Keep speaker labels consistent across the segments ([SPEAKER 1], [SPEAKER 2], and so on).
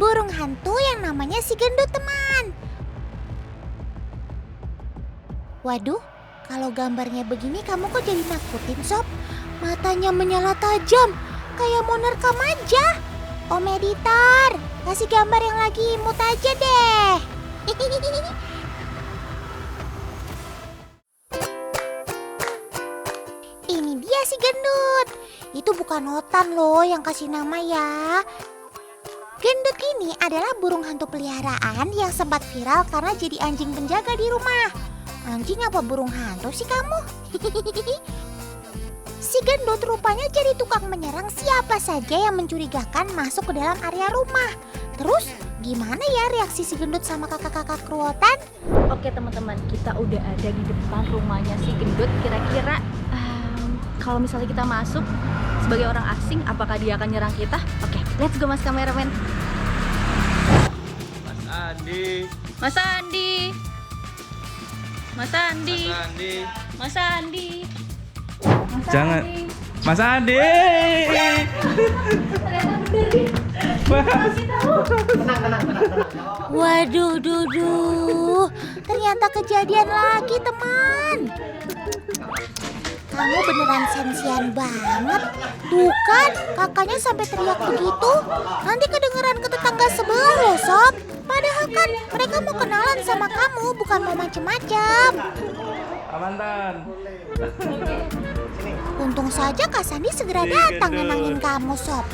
[SPEAKER 1] burung hantu yang namanya si gendut, teman. Waduh, kalau gambarnya begini kamu kok jadi nakutin, Sob? Matanya menyala tajam, kayak mau nerkam aja. Om editor, kasih gambar yang lagi imut aja deh. Ini dia si gendut. Itu bukan Otan loh yang kasih nama ya. Gendut ini adalah burung hantu peliharaan yang sempat viral karena jadi anjing penjaga di rumah. Anjing apa burung hantu sih kamu? Si gendut rupanya jadi tukang menyerang siapa saja yang mencurigakan masuk ke dalam area rumah. Terus gimana ya reaksi si gendut sama kakak-kakak keruotan?
[SPEAKER 2] Oke teman-teman, kita udah ada di depan rumahnya si gendut. Kira-kira kalau misalnya kita masuk sebagai orang asing, apakah dia akan nyerang kita? Oke, let's go mas kameramen.
[SPEAKER 3] Mas Andi.
[SPEAKER 2] Mas Andi. Mas Andi.
[SPEAKER 3] Mas Andi.
[SPEAKER 2] Mas Andi.
[SPEAKER 3] Jangan. Mas Andi.
[SPEAKER 1] Waduh, ternyata kejadian lagi teman. Kamu beneran sensian banget. Tuh kan, kakaknya sampai teriak begitu. Nanti kedengeran ke tetangga sebelah loh, Sob. Padahal kan mereka mau kenalan sama kamu, bukan mau macem-macem.
[SPEAKER 3] Amantan.
[SPEAKER 1] Untung saja Kak Sandi segera datang nenangin kamu, Sob.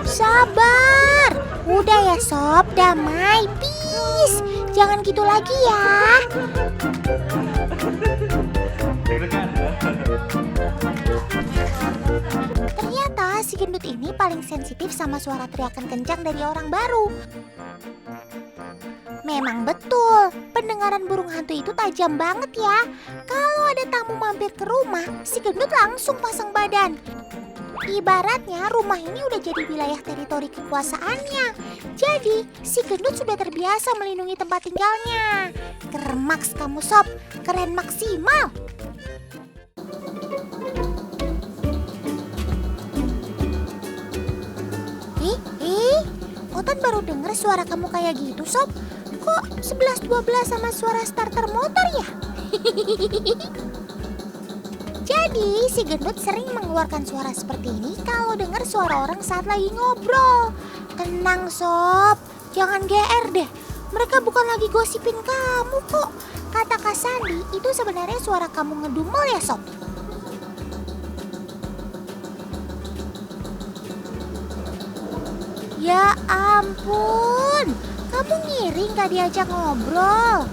[SPEAKER 1] Sabar. Udah ya, Sob. Damai, peace. Jangan gitu lagi ya. Ternyata si gendut ini paling sensitif sama suara teriakan kencang dari orang baru. Memang betul, pendengaran burung hantu itu tajam banget ya. Kalau ada tamu mampir ke rumah, si gendut langsung pasang badan. Ibaratnya rumah ini udah jadi wilayah teritori kekuasaannya. Jadi, si gendut sudah terbiasa melindungi tempat tinggalnya. Kermaks kamu, Sob. Keren maksimal. Otan baru denger suara kamu kayak gitu, Sob. Kok 11-12 sama suara starter motor ya? Jadi, si gendut sering mengeluarkan suara seperti ini kalau dengar suara orang saat lagi ngobrol. Tenang, Sob. Jangan GR deh. Mereka bukan lagi gosipin kamu kok. Kata Kak Sandi, itu sebenarnya suara kamu ngedumel ya, Sob? Ya ampun, kamu ngiring gak diajak ngobrol.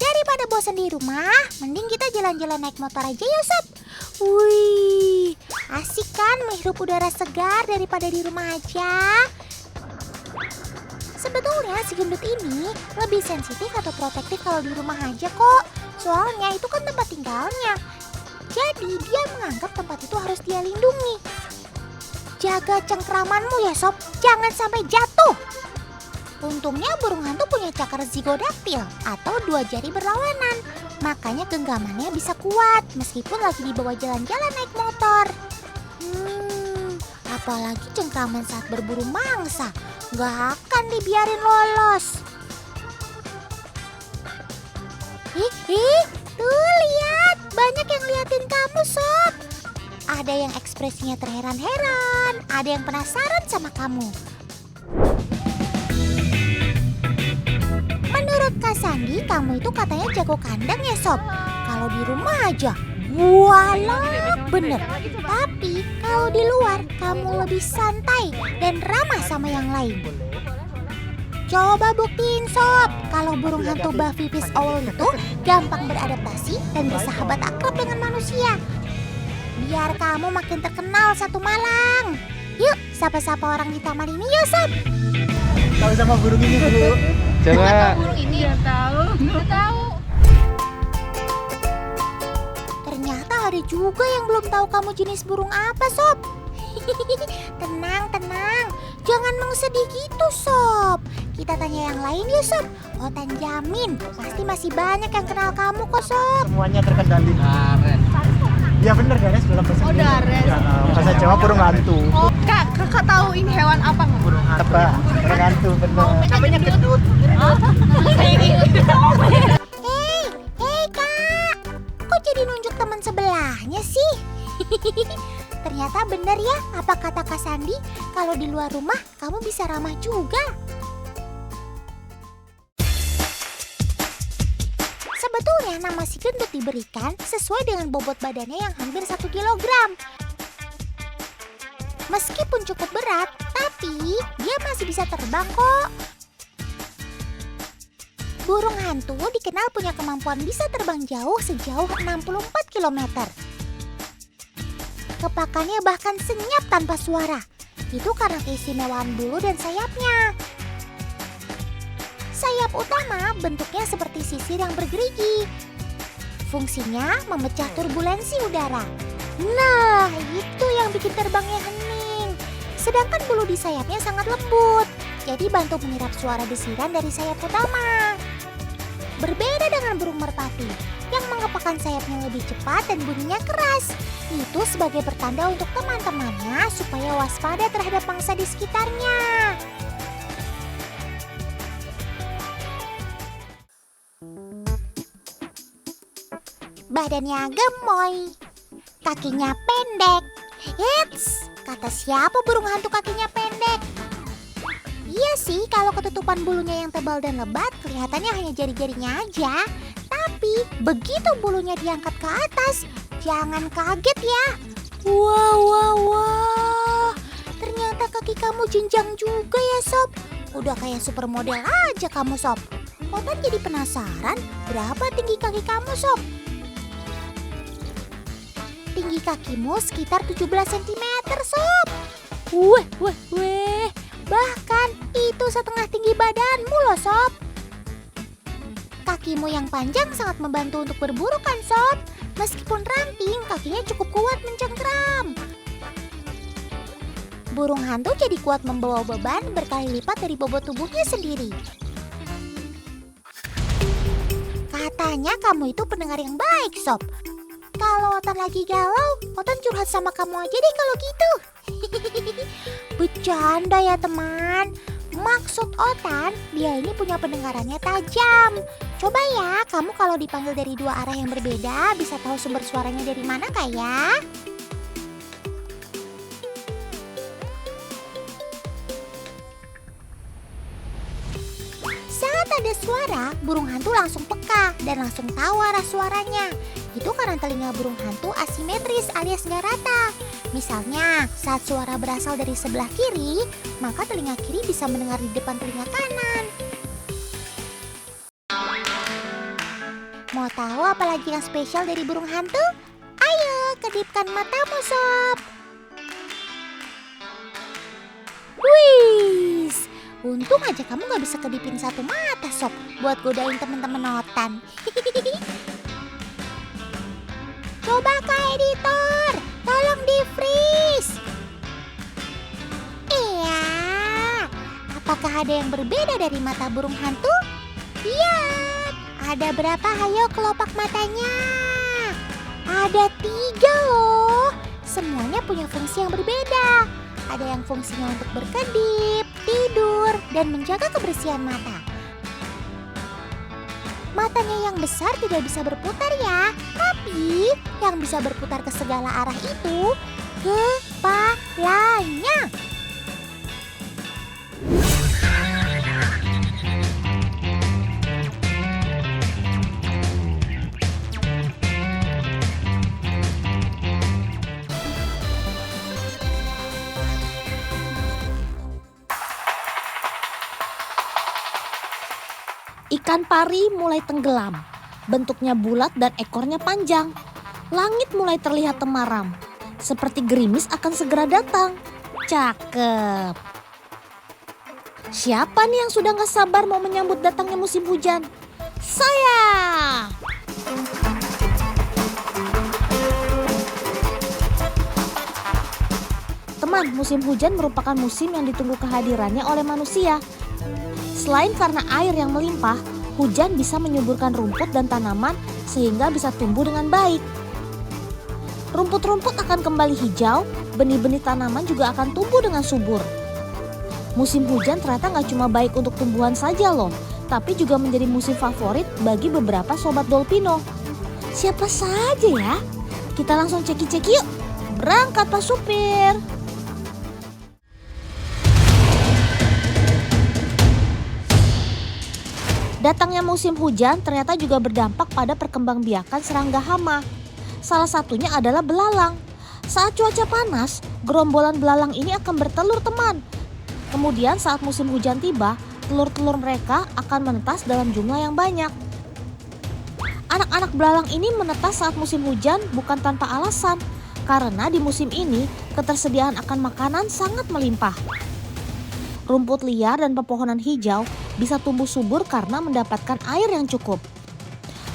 [SPEAKER 1] Daripada bosan di rumah, mending kita jalan-jalan naik motor aja ya, Sob. Wih, asik kan menghirup udara segar daripada di rumah aja. Sebetulnya si gendut ini lebih sensitif atau protektif kalau di rumah aja kok. Soalnya itu kan tempat tinggalnya. Jadi dia menganggap tempat itu harus dia lindungi. Jaga cengkramanmu ya, Sob, jangan sampai jatuh. Untungnya burung hantu punya cakar zigodaktil atau 2 jari berlawanan. Makanya genggamannya bisa kuat meskipun lagi dibawa jalan-jalan naik motor. Apalagi cengkraman saat berburu mangsa, gak akan dibiarin lolos. Tuh lihat, banyak yang liatin kamu, Sob. Ada yang ekspresinya terheran-heran, ada yang penasaran sama kamu. Menurut Kak Sandi, kamu itu katanya jago kandang ya, Sob. Kalau di rumah aja, walah bener. Tapi kalau di luar, kamu lebih santai dan ramah sama yang lain. Coba buktiin, Sob, kalau burung hantu Buffyfish Owl itu gampang beradaptasi dan bersahabat akrab dengan manusia. Biar kamu makin terkenal satu Malang. Yuk, sapa-sapa orang di taman ini yuk, Sob.
[SPEAKER 4] Tahu sama burung ini, Bu?
[SPEAKER 3] Coba.
[SPEAKER 2] Burung ini udah tahu.
[SPEAKER 1] Ternyata ada juga yang belum tahu kamu jenis burung apa, Sob. Tenang. Jangan sedih gitu, Sob. Kita tanya yang lain yuk, Sob. Otan jamin pasti masih banyak yang kenal kamu kok, Sob.
[SPEAKER 4] Semuanya terkendali. Keren. Ya bener Dares dalam bahasa
[SPEAKER 2] Oh,
[SPEAKER 4] Indonesia.
[SPEAKER 2] Dares.
[SPEAKER 4] Ya, bahasa Jawa burung hantu.
[SPEAKER 2] Oh, kakak tahu ini hewan apa nggak?
[SPEAKER 4] Burung apa? Burung hantu bener.
[SPEAKER 2] Namanya gendut.
[SPEAKER 1] Hei kak, kok jadi nunjuk teman sebelahnya sih? Ternyata benar ya apa kata Kak Sandi, kalau di luar rumah kamu bisa ramah juga. Sebetulnya nama si gendut diberikan sesuai dengan bobot badannya yang hampir 1 kilogram. Meskipun cukup berat, tapi dia masih bisa terbang kok. Burung hantu dikenal punya kemampuan bisa terbang jauh sejauh 64 km. Kepakannya bahkan senyap tanpa suara. Itu karena keistimewaan bulu dan sayapnya. Sayap utama bentuknya seperti sisir yang bergerigi. Fungsinya memecah turbulensi udara. Nah, itu yang bikin terbangnya hening. Sedangkan bulu di sayapnya sangat lembut, jadi bantu menyerap suara desiran dari sayap utama. Berbeda dengan burung merpati yang mengepakkan sayapnya lebih cepat dan bunyinya keras. Itu sebagai pertanda untuk teman-temannya supaya waspada terhadap mangsa di sekitarnya. Badannya gemoy, kakinya pendek. Eits, kata siapa burung hantu kakinya pendek? Iya sih, kalau ketutupan bulunya yang tebal dan lebat, kelihatannya hanya jari-jarinya aja. Tapi begitu bulunya diangkat ke atas, jangan kaget ya. Wah. Ternyata kaki kamu jenjang juga ya, Sob. Udah kayak supermodel aja kamu, Sob. Otan jadi penasaran, berapa tinggi kaki kamu, Sob? Tinggi kakimu sekitar 17 cm, Sob. Weh. Bahkan itu setengah tinggi badanmu loh, Sob. Kakimu yang panjang sangat membantu untuk berburu kan, Sob? Meskipun ranting, kakinya cukup kuat mencengkram. Burung hantu jadi kuat membawa beban berkali lipat dari bobot tubuhnya sendiri. Katanya kamu itu pendengar yang baik, Sob. Kalau Otan lagi galau, Otan curhat sama kamu aja deh kalau gitu. Bercanda ya teman. Maksud Otan, dia ini punya pendengarannya tajam. Coba ya, kamu kalau dipanggil dari dua arah yang berbeda, bisa tahu sumber suaranya dari mana kayak? Saat ada suara, burung hantu langsung peka dan langsung tahu arah suaranya. Itu karena telinga burung hantu asimetris alias nggak rata. Misalnya, saat suara berasal dari sebelah kiri, maka telinga kiri bisa mendengar di depan telinga kanan. Mau tahu apa lagi yang spesial dari burung hantu? Ayo, kedipkan matamu, Sob. Wih, untung aja kamu gak bisa kedipin satu mata, Sob, buat godain temen-temen Otan. Coba Kak Editor, tolong di-freeze. Iya, apakah ada yang berbeda dari mata burung hantu? Lihat, ada berapa hayo kelopak matanya? Ada 3 loh. Semuanya punya fungsi yang berbeda. Ada yang fungsinya untuk berkedip, tidur, dan menjaga kebersihan mata. Matanya yang besar tidak bisa berputar ya, tapi yang bisa berputar ke segala arah itu kepalanya.
[SPEAKER 5] Ikan pari mulai tenggelam, bentuknya bulat dan ekornya panjang. Langit mulai terlihat temaram, seperti gerimis akan segera datang. Cakep. Siapa nih yang sudah gak sabar mau menyambut datangnya musim hujan? Saya! Teman, musim hujan merupakan musim yang ditunggu kehadirannya oleh manusia. Selain karena air yang melimpah, hujan bisa menyuburkan rumput dan tanaman sehingga bisa tumbuh dengan baik. Rumput-rumput akan kembali hijau, benih-benih tanaman juga akan tumbuh dengan subur. Musim hujan ternyata nggak cuma baik untuk tumbuhan saja loh, tapi juga menjadi musim favorit bagi beberapa sobat Dolpino. Siapa saja ya? Kita langsung ceki-ceki yuk. Berangkat Pak Supir. Datangnya musim hujan ternyata juga berdampak pada perkembangbiakan serangga hama. Salah satunya adalah belalang. Saat cuaca panas, gerombolan belalang ini akan bertelur teman. Kemudian saat musim hujan tiba, telur-telur mereka akan menetas dalam jumlah yang banyak. Anak-anak belalang ini menetas saat musim hujan bukan tanpa alasan. Karena di musim ini, ketersediaan akan makanan sangat melimpah. Rumput liar dan pepohonan hijau bisa tumbuh subur karena mendapatkan air yang cukup.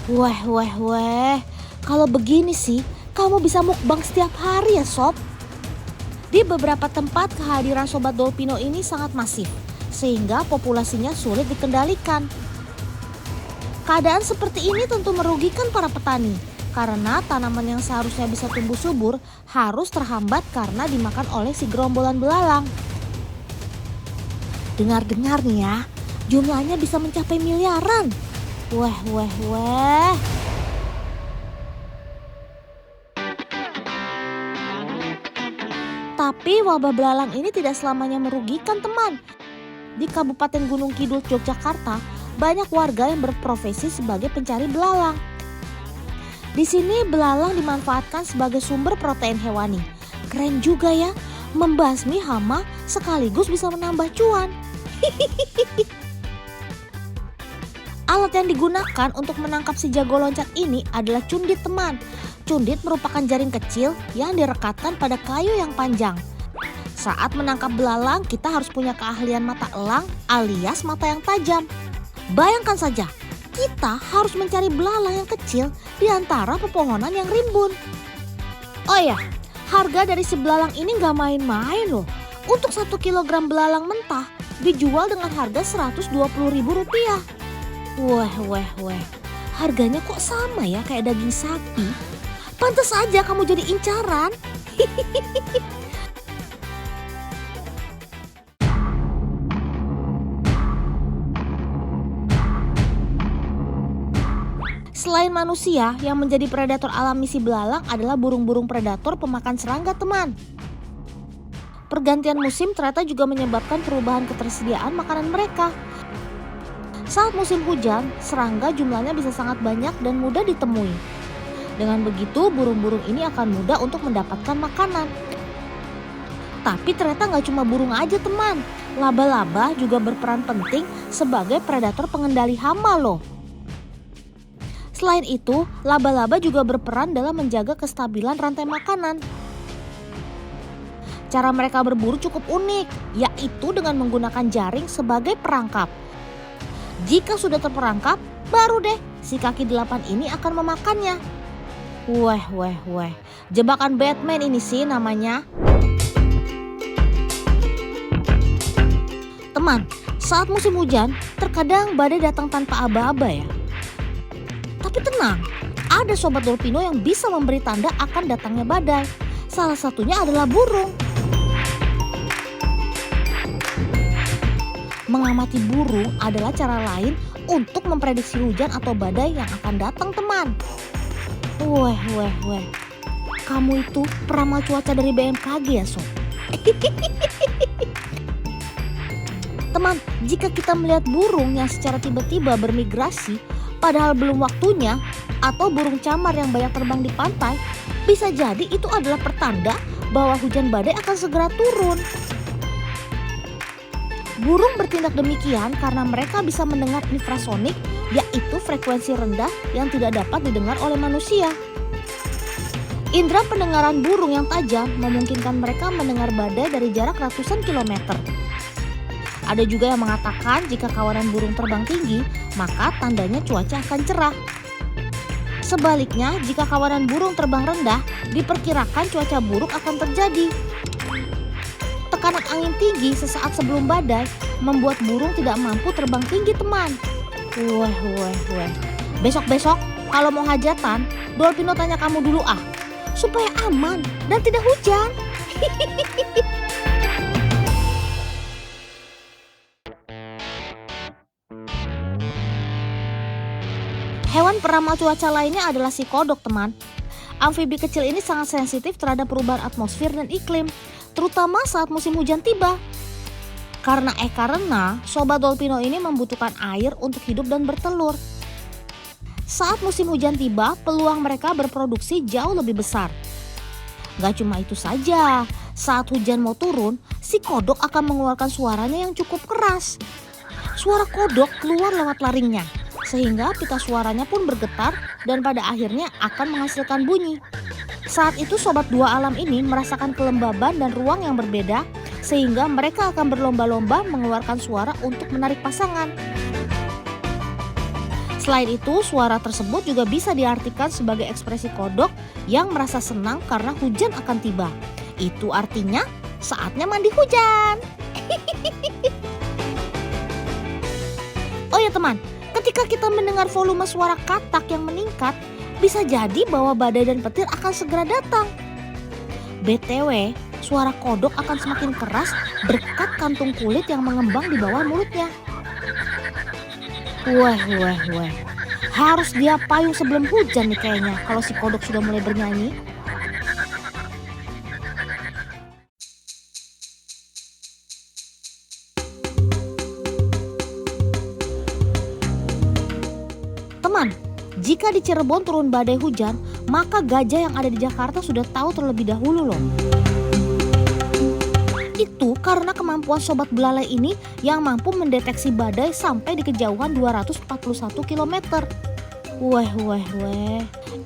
[SPEAKER 5] Weh. Kalau begini sih, kamu bisa mukbang setiap hari ya sob. Di beberapa tempat kehadiran sobat Dolpino ini sangat masif, sehingga populasinya sulit dikendalikan. Keadaan seperti ini tentu merugikan para petani, karena tanaman yang seharusnya bisa tumbuh subur harus terhambat karena dimakan oleh si gerombolan belalang. Dengar-dengar nih ya, jumlahnya bisa mencapai miliaran. Weh. Tapi wabah belalang ini tidak selamanya merugikan teman. Di Kabupaten Gunung Kidul, Yogyakarta, banyak warga yang berprofesi sebagai pencari belalang. Di sini belalang dimanfaatkan sebagai sumber protein hewani. Keren juga ya, membasmi hama sekaligus bisa menambah cuan. Alat yang digunakan untuk menangkap si jago loncat ini adalah cundit teman. Cundit merupakan jaring kecil yang direkatkan pada kayu yang panjang. Saat menangkap belalang, kita harus punya keahlian mata elang alias mata yang tajam. Bayangkan saja, kita harus mencari belalang yang kecil di antara pepohonan yang rimbun. Oh ya, harga dari si belalang ini gak main-main loh. Untuk 1 kilogram belalang mentah dijual dengan harga Rp120.000. Weh. Harganya kok sama ya kayak daging sapi? Pantas aja kamu jadi incaran. Selain manusia, yang menjadi predator alami si belalang adalah burung-burung predator pemakan serangga teman. Pergantian musim ternyata juga menyebabkan perubahan ketersediaan makanan mereka. Saat musim hujan, serangga jumlahnya bisa sangat banyak dan mudah ditemui. Dengan begitu, burung-burung ini akan mudah untuk mendapatkan makanan. Tapi ternyata nggak cuma burung aja teman. Laba-laba juga berperan penting sebagai predator pengendali hama loh. Selain itu, laba-laba juga berperan dalam menjaga kestabilan rantai makanan. Cara mereka berburu cukup unik, yaitu dengan menggunakan jaring sebagai perangkap. Jika sudah terperangkap, baru deh si kaki 8 ini akan memakannya. Weh. Jebakan Batman ini sih namanya. Teman, saat musim hujan, terkadang badai datang tanpa aba-aba ya. Tapi tenang, ada sobat Dolpino yang bisa memberi tanda akan datangnya badai. Salah satunya adalah burung. Mengamati burung adalah cara lain untuk memprediksi hujan atau badai yang akan datang teman. Weh. Kamu itu peramal cuaca dari BMKG ya sob? Teman, jika kita melihat burung yang secara tiba-tiba bermigrasi padahal belum waktunya, atau burung camar yang banyak terbang di pantai, bisa jadi itu adalah pertanda bahwa hujan badai akan segera turun. Burung bertindak demikian karena mereka bisa mendengar infrasonik, yaitu frekuensi rendah yang tidak dapat didengar oleh manusia. Indera pendengaran burung yang tajam memungkinkan mereka mendengar badai dari jarak ratusan kilometer. Ada juga yang mengatakan jika kawanan burung terbang tinggi, maka tandanya cuaca akan cerah. Sebaliknya, jika kawanan burung terbang rendah, diperkirakan cuaca buruk akan terjadi. Tekanan angin tinggi sesaat sebelum badai membuat burung tidak mampu terbang tinggi teman. Weh. Besok-besok kalau mau hajatan, Dolpino tanya kamu dulu ah. supaya aman dan tidak hujan. Hewan peramal cuaca lainnya adalah si kodok, teman. Amfibi kecil ini sangat sensitif terhadap perubahan atmosfer dan iklim, terutama saat musim hujan tiba. Karena sobat dolpino ini membutuhkan air untuk hidup dan bertelur. Saat musim hujan tiba, peluang mereka berproduksi jauh lebih besar. Gak cuma itu saja, saat hujan mau turun, si kodok akan mengeluarkan suaranya yang cukup keras. Suara kodok keluar lewat laringnya, sehingga pita suaranya pun bergetar dan pada akhirnya akan menghasilkan bunyi. Saat itu sobat dua alam ini merasakan kelembaban dan ruang yang berbeda, sehingga mereka akan berlomba-lomba mengeluarkan suara untuk menarik pasangan. Selain itu, suara tersebut juga bisa diartikan sebagai ekspresi kodok yang merasa senang karena hujan akan tiba. Itu artinya saatnya mandi hujan. Oh ya teman, ketika kita mendengar volume suara katak yang meningkat, bisa jadi bahwa badai dan petir akan segera datang. BTW, suara kodok akan semakin keras berkat kantung kulit yang mengembang di bawah mulutnya. Wah. Harus dia payung sebelum hujan nih kayaknya kalau si kodok sudah mulai bernyanyi. Teman, jika di Cirebon turun badai hujan, maka gajah yang ada di Jakarta sudah tahu terlebih dahulu loh. Itu karena kemampuan sobat belalai ini yang mampu mendeteksi badai sampai di kejauhan 241 km. Weh.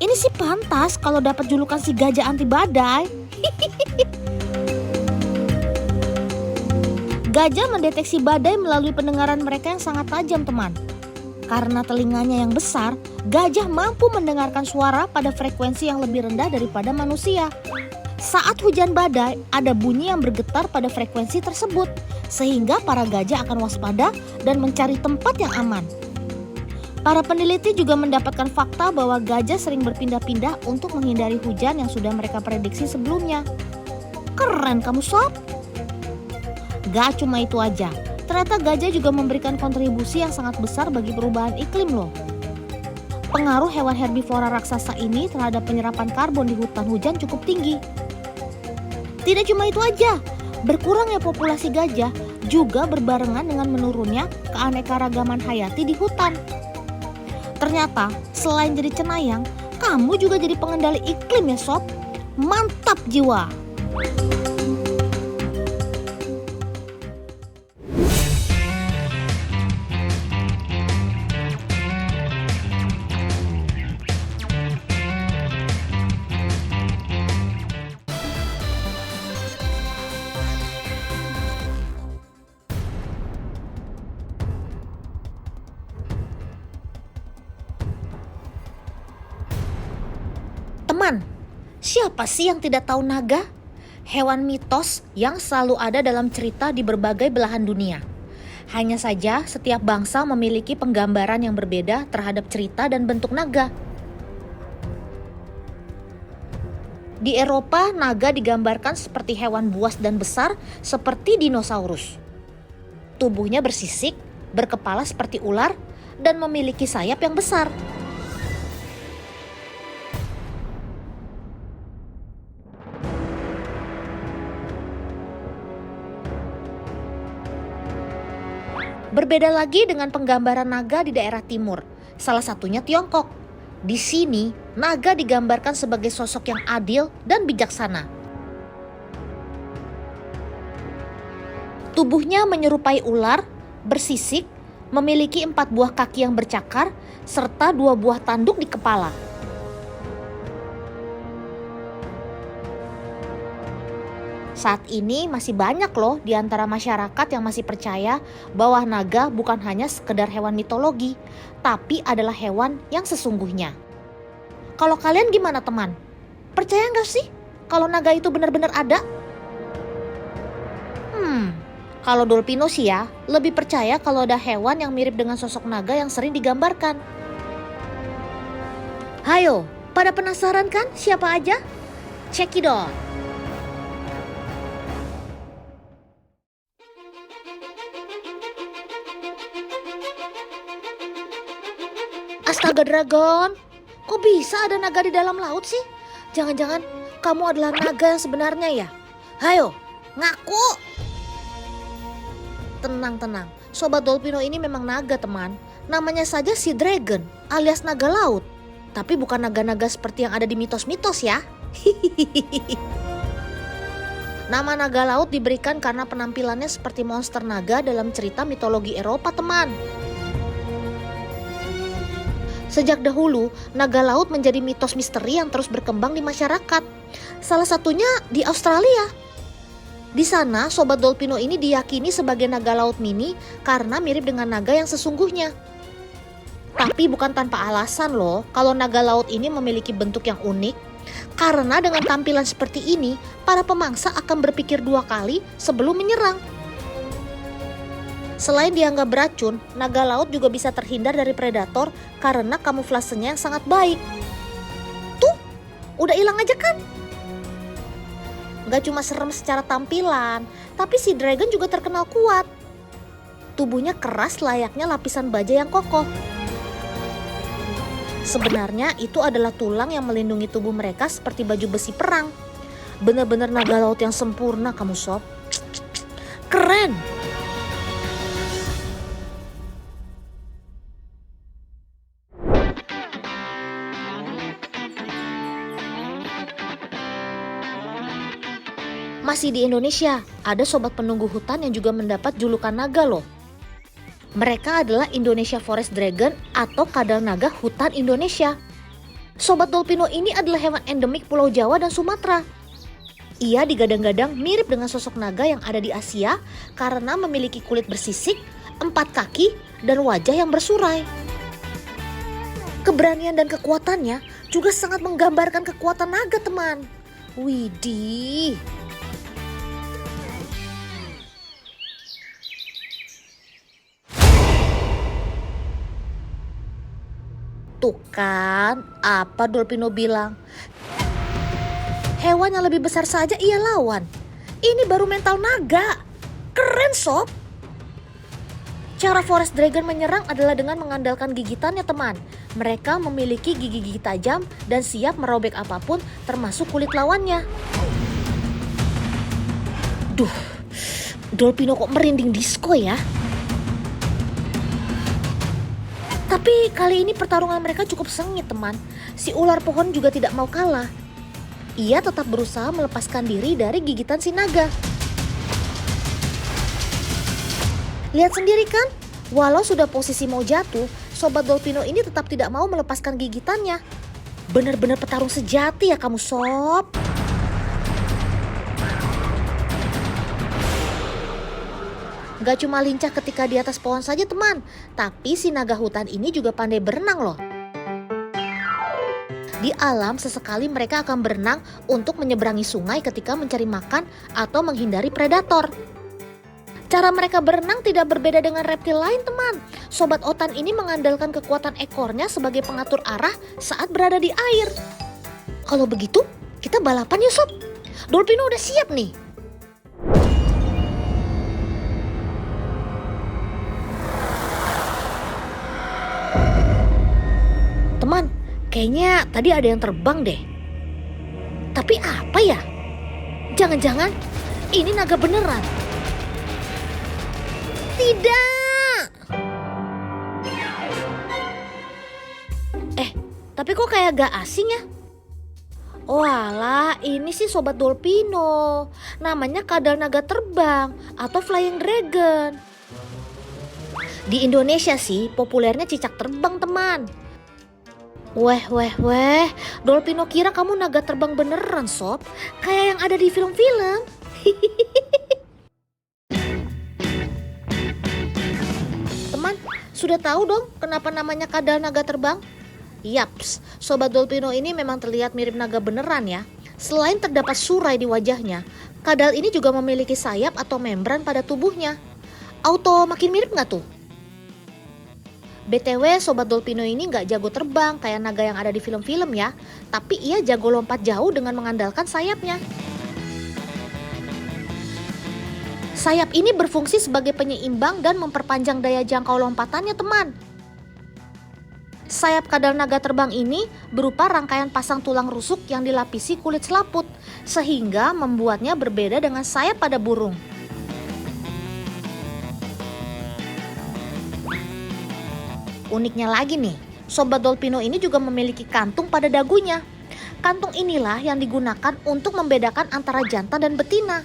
[SPEAKER 5] Ini sih pantas kalau dapat julukan si gajah anti badai. Gajah mendeteksi badai melalui pendengaran mereka yang sangat tajam, teman. Karena telinganya yang besar, gajah mampu mendengarkan suara pada frekuensi yang lebih rendah daripada manusia. Saat hujan badai, ada bunyi yang bergetar pada frekuensi tersebut, sehingga para gajah akan waspada dan mencari tempat yang aman. Para peneliti juga mendapatkan fakta bahwa gajah sering berpindah-pindah untuk menghindari hujan yang sudah mereka prediksi sebelumnya. Keren kamu sob! Gak cuma itu aja, ternyata gajah juga memberikan kontribusi yang sangat besar bagi perubahan iklim loh. Pengaruh hewan herbivora raksasa ini terhadap penyerapan karbon di hutan hujan cukup tinggi. Tidak cuma itu aja, berkurangnya populasi gajah juga berbarengan dengan menurunnya keanekaragaman hayati di hutan. Ternyata selain jadi cenayang, kamu juga jadi pengendali iklim ya sob. Mantap jiwa! Teman, siapa sih yang tidak tahu naga? Hewan mitos yang selalu ada dalam cerita di berbagai belahan dunia. Hanya saja setiap bangsa memiliki penggambaran yang berbeda terhadap cerita dan bentuk naga. Di Eropa, naga digambarkan seperti hewan buas dan besar seperti dinosaurus. Tubuhnya bersisik, berkepala seperti ular, dan memiliki sayap yang besar. Berbeda lagi dengan penggambaran naga di daerah timur, salah satunya Tiongkok. Di sini, naga digambarkan sebagai sosok yang adil dan bijaksana. Tubuhnya menyerupai ular, bersisik, memiliki 4 buah kaki yang bercakar, serta 2 buah tanduk di kepala. Saat ini masih banyak loh di antara masyarakat yang masih percaya bahwa naga bukan hanya sekedar hewan mitologi, tapi adalah hewan yang sesungguhnya. Kalau kalian gimana teman? Percaya nggak sih kalau naga itu benar-benar ada? Kalau Dolpino sih ya, lebih percaya kalau ada hewan yang mirip dengan sosok naga yang sering digambarkan. Hayo, pada penasaran kan siapa aja? Check it out. Astaga Dragon, kok bisa ada naga di dalam laut sih? Jangan-jangan kamu adalah naga yang sebenarnya ya? Hayo, ngaku! Tenang, Sobat Dolpino ini memang naga teman. Namanya saja Sea Dragon alias naga laut. Tapi bukan naga-naga seperti yang ada di mitos-mitos ya. Nama naga laut diberikan karena penampilannya seperti monster naga dalam cerita mitologi Eropa teman. Sejak dahulu, naga laut menjadi mitos misteri yang terus berkembang di masyarakat. Salah satunya di Australia. Di sana, Sobat Dolpino ini diyakini sebagai naga laut mini karena mirip dengan naga yang sesungguhnya. Tapi bukan tanpa alasan loh kalau naga laut ini memiliki bentuk yang unik. Karena dengan tampilan seperti ini, para pemangsa akan berpikir 2 kali sebelum menyerang. Selain dianggap beracun, naga laut juga bisa terhindar dari predator karena kamuflasenya yang sangat baik. Tuh, udah hilang aja kan? Gak cuma serem secara tampilan, tapi si dragon juga terkenal kuat. Tubuhnya keras layaknya lapisan baja yang kokoh. Sebenarnya itu adalah tulang yang melindungi tubuh mereka seperti baju besi perang. Bener-bener naga laut yang sempurna kamu sob. Keren! Masih di Indonesia, ada sobat penunggu hutan yang juga mendapat julukan naga loh. Mereka adalah Indonesia Forest Dragon atau kadal naga hutan Indonesia. Sobat Dolpino ini adalah hewan endemik Pulau Jawa dan Sumatera. Ia digadang-gadang mirip dengan sosok naga yang ada di Asia karena memiliki kulit bersisik, 4 kaki, dan wajah yang bersurai. Keberanian dan kekuatannya juga sangat menggambarkan kekuatan naga teman. Widih. Tuh kan, apa Dolpino bilang? Hewan yang lebih besar saja ia lawan. Ini baru mental naga. Keren sob. Cara Forest Dragon menyerang adalah dengan mengandalkan gigitannya teman. Mereka memiliki gigi-gigi tajam dan siap merobek apapun termasuk kulit lawannya. Duh, Dolpino kok merinding disco ya? Tapi kali ini pertarungan mereka cukup sengit teman. Si ular pohon juga tidak mau kalah. Ia tetap berusaha melepaskan diri dari gigitan si naga. Lihat sendiri kan, walau sudah posisi mau jatuh, Sobat Dolpino ini tetap tidak mau melepaskan gigitannya. Bener-bener petarung sejati ya kamu sob. Gak cuma lincah ketika di atas pohon saja teman, tapi si naga hutan ini juga pandai berenang loh. Di alam sesekali mereka akan berenang untuk menyeberangi sungai ketika mencari makan atau menghindari predator. Cara mereka berenang tidak berbeda dengan reptil lain teman. Sobat Otan ini mengandalkan kekuatan ekornya sebagai pengatur arah saat berada di air. Kalau begitu, kita balapan ya sob. Dolpino udah siap nih. Teman, kayaknya tadi ada yang terbang deh. Tapi apa ya? Jangan-jangan ini naga beneran. Tidak. Tapi kok kayak gak asing ya? Walah, ini sih Sobat Dolpino. Namanya kadal naga terbang atau flying dragon. Di Indonesia sih populernya cicak terbang teman. Weh, Dolpino kira kamu naga terbang beneran sob, kayak yang ada di film-film. Teman, sudah tahu dong kenapa namanya kadal naga terbang? Yaps, Sobat Dolpino ini memang terlihat mirip naga beneran ya. Selain terdapat surai di wajahnya, kadal ini juga memiliki sayap atau membran pada tubuhnya. Auto makin mirip nggak tuh? BTW, Sobat Dolpino ini nggak jago terbang kayak naga yang ada di film-film ya. Tapi ia jago lompat jauh dengan mengandalkan sayapnya. Sayap ini berfungsi sebagai penyeimbang dan memperpanjang daya jangkau lompatannya, teman. Sayap kadal naga terbang ini berupa rangkaian pasang tulang rusuk yang dilapisi kulit selaput, sehingga membuatnya berbeda dengan sayap pada burung. Uniknya lagi nih, Sobat Dolpino ini juga memiliki kantung pada dagunya. Kantung inilah yang digunakan untuk membedakan antara jantan dan betina.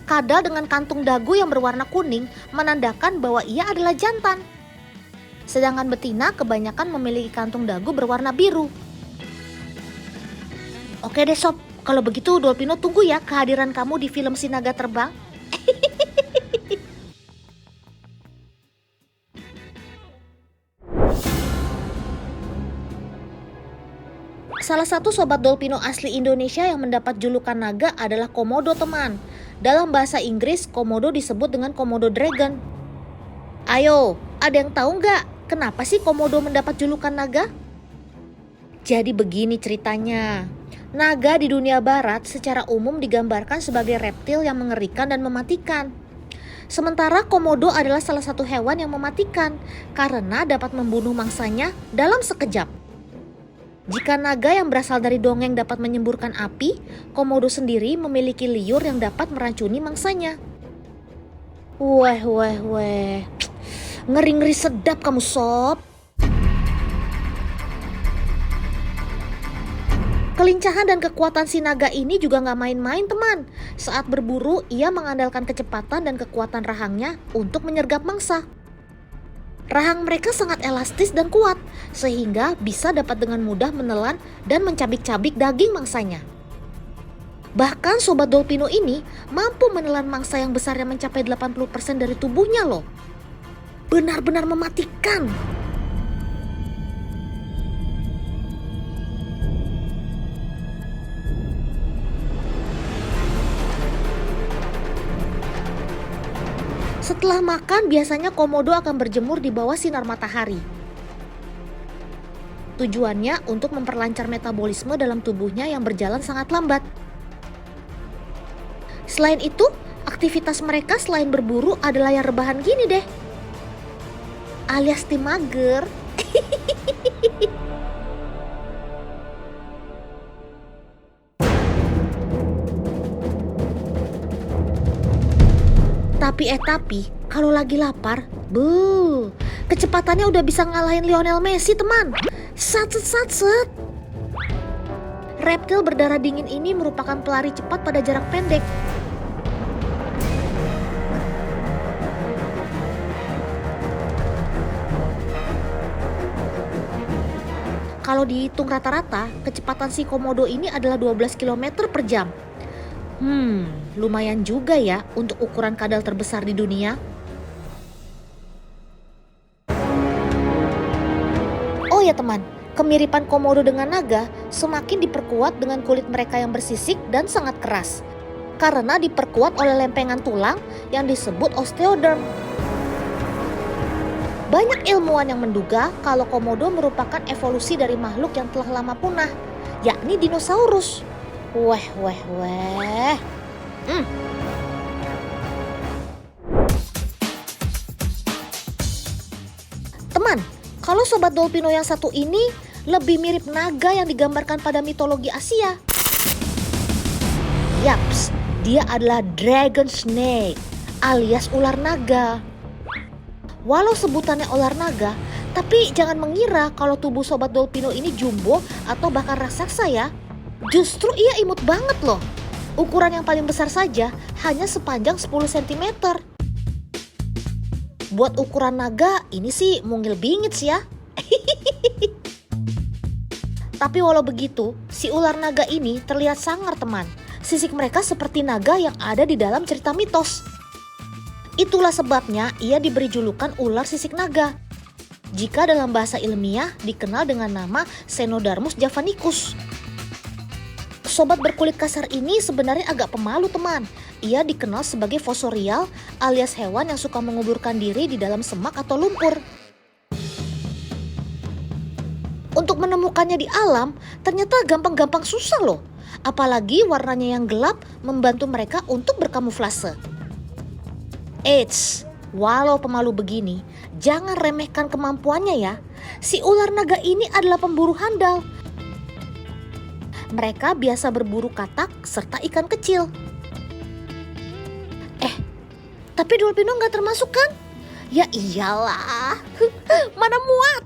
[SPEAKER 5] Kadal dengan kantung dagu yang berwarna kuning menandakan bahwa ia adalah jantan. Sedangkan betina kebanyakan memiliki kantung dagu berwarna biru. Oke deh sob, kalau begitu Dolpino tunggu ya kehadiran kamu di film Si Naga Terbang. Salah satu Sobat Dolpino asli Indonesia yang mendapat julukan naga adalah Komodo, teman. Dalam bahasa Inggris, Komodo disebut dengan Komodo Dragon. Ayo, ada yang tahu nggak kenapa sih Komodo mendapat julukan naga? Jadi begini ceritanya. Naga di dunia barat secara umum digambarkan sebagai reptil yang mengerikan dan mematikan. Sementara Komodo adalah salah satu hewan yang mematikan karena dapat membunuh mangsanya dalam sekejap. Jika naga yang berasal dari dongeng dapat menyemburkan api, Komodo sendiri memiliki liur yang dapat meracuni mangsanya. Weh. Ngeri-ngeri sedap kamu sob. Kelincahan dan kekuatan si naga ini juga gak main-main, teman. Saat berburu, ia mengandalkan kecepatan dan kekuatan rahangnya untuk menyergap mangsa. Rahang mereka sangat elastis dan kuat, sehingga bisa dapat dengan mudah menelan dan mencabik-cabik daging mangsanya. Bahkan Sobat Dolpino ini mampu menelan mangsa yang besarnya mencapai 80% dari tubuhnya loh. Benar-benar mematikan. Setelah makan, biasanya Komodo akan berjemur di bawah sinar matahari. Tujuannya untuk memperlancar metabolisme dalam tubuhnya yang berjalan sangat lambat. Selain itu, aktivitas mereka selain berburu adalah yang rebahan gini deh. Alias tim mager. Tapi kalau lagi lapar, kecepatannya udah bisa ngalahin Lionel Messi, teman. Satset. Reptil berdarah dingin ini merupakan pelari cepat pada jarak pendek. Kalau dihitung rata-rata, kecepatan si Komodo ini adalah 12 km per jam. Lumayan juga ya untuk ukuran kadal terbesar di dunia. Oh ya teman, kemiripan Komodo dengan naga semakin diperkuat dengan kulit mereka yang bersisik dan sangat keras. Karena diperkuat oleh lempengan tulang yang disebut osteoderm. Banyak ilmuwan yang menduga kalau Komodo merupakan evolusi dari makhluk yang telah lama punah, yakni dinosaurus. Weh. Teman, kalau Sobat Dolpino yang satu ini lebih mirip naga yang digambarkan pada mitologi Asia. Yaps, dia adalah dragon snake alias ular naga. Walau sebutannya ular naga, tapi jangan mengira kalau tubuh Sobat Dolpino ini jumbo atau bahkan raksasa ya. Justru ia imut banget loh. Ukuran yang paling besar saja hanya sepanjang 10 cm. Buat ukuran naga ini sih mungil bingit sih ya. Tapi walau begitu, si ular naga ini terlihat sangar teman. Sisik mereka seperti naga yang ada di dalam cerita mitos. Itulah sebabnya ia diberi julukan ular sisik naga. Jika dalam bahasa ilmiah dikenal dengan nama Cenodermus javanicus. Sobat berkulit kasar ini sebenarnya agak pemalu teman. Ia dikenal sebagai fosorial alias hewan yang suka menguburkan diri di dalam semak atau lumpur. menemukannya di alam ternyata gampang-gampang susah loh. Apalagi warnanya yang gelap membantu mereka untuk berkamuflase. Eits, walau pemalu begini, jangan remehkan kemampuannya ya. Si ular naga ini adalah pemburu handal. Mereka biasa berburu katak serta ikan kecil. Tapi Dolpino nggak termasuk kan? Ya iyalah, mana muat.